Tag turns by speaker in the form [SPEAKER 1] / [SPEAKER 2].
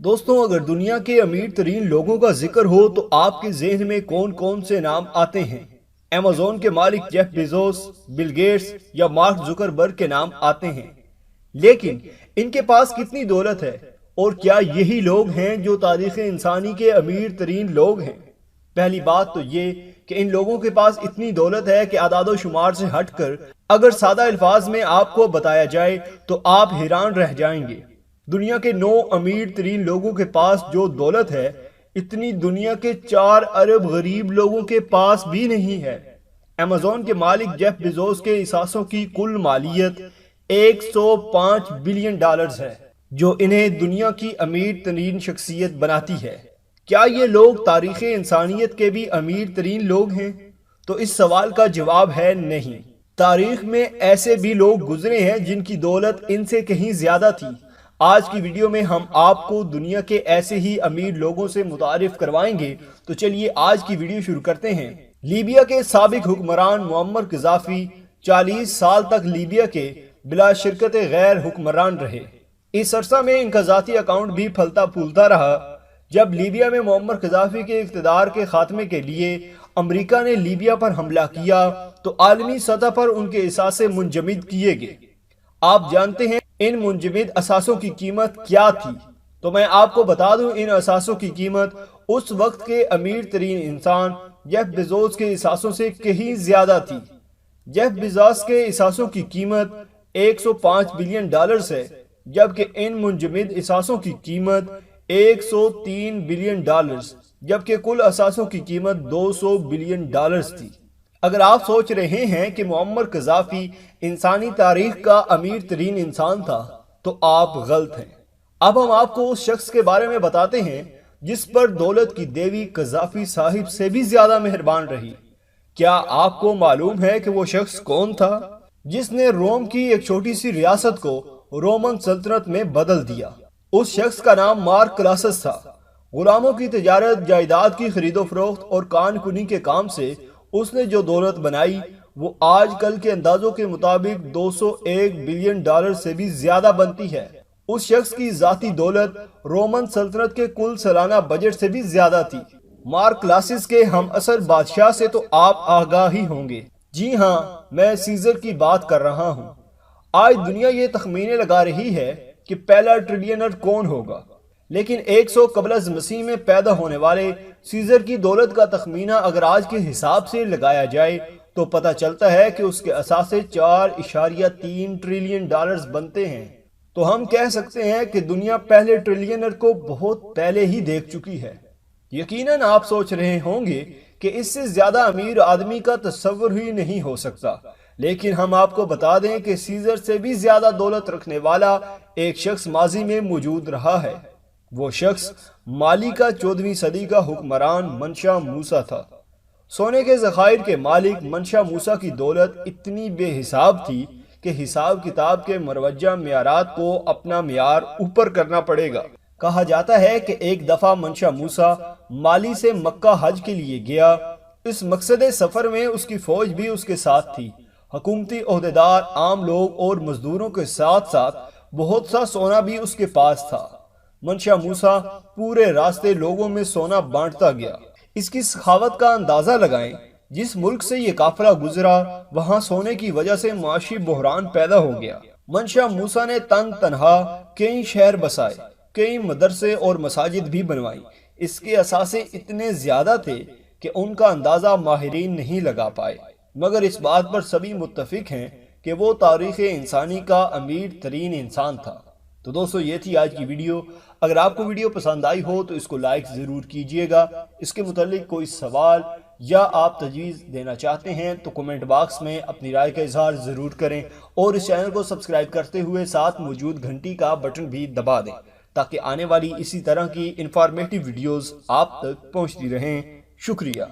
[SPEAKER 1] दोस्तों, अगर दुनिया के अमीर तरीन लोगों का जिक्र हो तो आपके जहन में कौन कौन से नाम आते हैं? अमेज़न के मालिक जेफ बेजोस, बिल गेट्स या मार्क जुकरबर्ग के नाम आते हैं। लेकिन इनके पास कितनी दौलत है और क्या यही लोग हैं जो तारीख इंसानी के अमीर तरीन लोग हैं? पहली बात तो ये कि इन लोगों के पास इतनी दौलत है कि आदादो शुमार से हटकर अगर सादा अल्फाज में आपको बताया जाए तो आप हैरान रह जाएंगे। दुनिया के 9 अमीर तरीन लोगों के पास जो दौलत है, इतनी दुनिया के 4 अरब गरीब लोगों के पास भी नहीं है। अमेज़न के मालिक जेफ बेजोस के असासों की कुल मालियत 105 बिलियन डॉलर्स है, जो इन्हें दुनिया की अमीर तरीन शख्सियत बनाती है। क्या ये लोग तारीख इंसानियत के भी अमीर तरीन लोग हैं? तो इस सवाल का जवाब है नहीं। तारीख में ऐसे भी लोग गुजरे हैं जिनकी दौलत इनसे कहीं ज्यादा थी। आज की वीडियो में हम आपको दुनिया के ऐसे ही अमीर लोगों से मुतारिफ करवाएंगे। तो चलिए आज की वीडियो शुरू करते हैं। लीबिया के साबिक हुक्मरान मुअम्मर कज़ाफ़ी 40 साल तक लीबिया के बिला शिरकत गैर हुक्मरान रहे। इस अरसा में इनका ज़ाती अकाउंट भी फलता फूलता रहा। जब लीबिया में मुअम्मर कज़ाफ़ी के इक़्तिदार के खात्मे के लिए अमेरिका ने लीबिया पर हमला किया तो आलमी सतह पर उनके असासे मुंजमद किए गए। आप जानते हैं इन मुंजमद असासों की कीमत क्या थी? तो मैं आपको बता दूं, इन असासों की कीमत उस वक्त के अमीर तरीन इंसान जेफ बेजोस के असासों से कहीं ज्यादा थी। जेफ बेजोस के असासों की कीमत 105 बिलियन डॉलर्स है, जबकि इन मुंजमद असासों की कीमत 103 बिलियन डॉलर्स, जबकि कुल असासों की कीमत 200 बिलियन डॉलर्स थी। अगर आप सोच रहे हैं कि मुअम्मर कज़ाफ़ी इंसानी तारीख का अमीर तरीन इंसान था, तो आप गलत हैं। अब हम आपको उस शख्स के बारे में बताते हैं जिस पर दौलत की देवी कज़ाफ़ी साहिब से भी ज्यादा मेहरबान रही। क्या आपको मालूम है कि वो शख्स कौन था जिसने रोम की एक छोटी सी रियासत को रोमन सल्तनत में बदल दिया? उस शख्स का नाम मार्क क्लासस था। गुलामों की तजारत, जायदाद की खरीदो फरोख्त और कान कुनी के काम से उसने जो दौलत बनाई वो आजकल के अंदाजों के मुताबिक 201 बिलियन डॉलर से भी ज्यादा बनती है। उस शख्स की जाती दौलत रोमन सल्तनत के कुल सालाना बजट से भी ज्यादा थी। मार्क क्लासिस के हम असर बादशाह से तो आप आगाह ही होंगे। जी हाँ, मैं सीजर की बात कर रहा हूँ। आज दुनिया ये तखमीने लगा रही है कि पहला ट्रिलियनर कौन होगा, लेकिन 100 कबल मसीह में पैदा होने वाले सीजर की दौलत का तखमीना अगर आज के हिसाब से लगाया जाए तो पता चलता है कि उसके असासे 4.3 ट्रिलियन डॉलर्स बनते हैं। तो हम कह सकते हैं कि दुनिया पहले ट्रिलियनर को बहुत पहले ही देख चुकी है। यकीनन आप सोच रहे होंगे कि इससे ज्यादा अमीर आदमी का तस्वुर ही नहीं हो सकता, लेकिन हम आपको बता दें कि सीजर से भी ज्यादा दौलत रखने वाला एक शख्स माजी में मौजूद रहा है। वो शख्स माली का 14वीं सदी का हुक्मरान मंशा मूसा था। सोने के ज़खायर के मालिक मंशा मूसा की दौलत इतनी बेहिसाब थी कि हिसाब किताब के मरवजा मियारात को अपना मियार ऊपर करना पड़ेगा। कहा जाता है कि एक दफा मंशा मूसा माली से मक्का हज के लिए गया। इस मकसद सफर में उसकी फौज भी उसके साथ थी। हुकूमती ओहदेदार, आम लोग और मजदूरों के साथ साथ बहुत सा सोना भी उसके पास था। मंशा मूसा पूरे रास्ते लोगों में सोना बांटता गया। इसकी सखावत का अंदाजा लगाएं, जिस मुल्क से ये काफिला गुजरा वहां सोने की वजह से माशी बहरान पैदा हो गया। मंशा मूसा ने तन तनहा कई शहर बसाए, कई मदरसे और मसाजिद भी बनवाई। इसके असासे इतने ज्यादा थे कि उनका अंदाजा माहिरीन नहीं लगा पाए, मगर इस बात पर सभी मुत्तफिक हैं कि वो तारीख इंसानी का अमीर तरीन इंसान था। तो दोस्तों, ये थी आज की वीडियो। अगर आपको वीडियो पसंद आई हो तो इसको लाइक ज़रूर कीजिएगा। इसके मुतालिक कोई सवाल या आप तजवीज़ देना चाहते हैं तो कमेंट बॉक्स में अपनी राय का इजहार ज़रूर करें और इस चैनल को सब्सक्राइब करते हुए साथ मौजूद घंटी का बटन भी दबा दें, ताकि आने वाली इसी तरह की इंफॉर्मेटिव वीडियोज़ आप तक पहुँचती रहें। शुक्रिया।